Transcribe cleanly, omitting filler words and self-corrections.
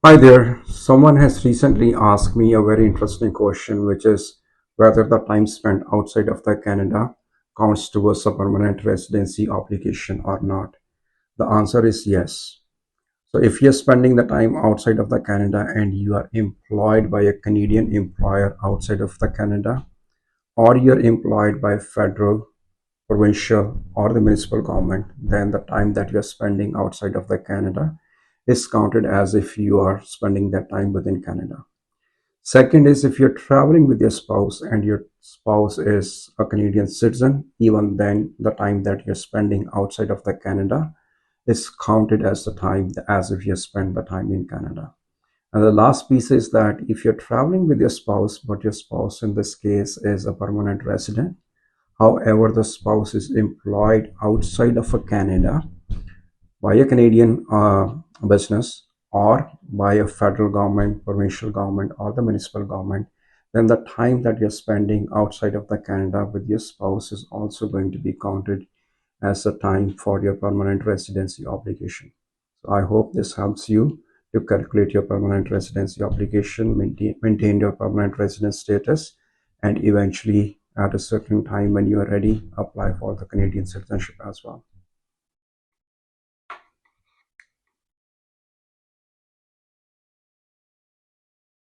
Hi there. Someone has recently asked me a very interesting question, which is whether the time spent outside of the Canada counts towards a permanent residency application or not. The answer is yes. So if you're spending the time outside of the Canada and you are employed by a Canadian employer outside of the Canada, or you're employed by federal, provincial, or the municipal government, then the time that you're spending outside of the Canada is counted as if you are spending that time within Canada. Second is if you're traveling with your spouse and your spouse is a Canadian citizen, even then the time that you're spending outside of the Canada is counted as the time as if you spend the time in Canada. And the last piece is that if you're traveling with your spouse, but your spouse in this case is a permanent resident, however, the spouse is employed outside of Canada by a Canadian business or by a federal government, provincial government, or the municipal government, then the time that you're spending outside of the Canada with your spouse is also going to be counted as the time for your permanent residency obligation. So I hope this helps you to calculate your permanent residency obligation, maintain your permanent residence status, and eventually at a certain time when you are ready, apply for the Canadian citizenship as well.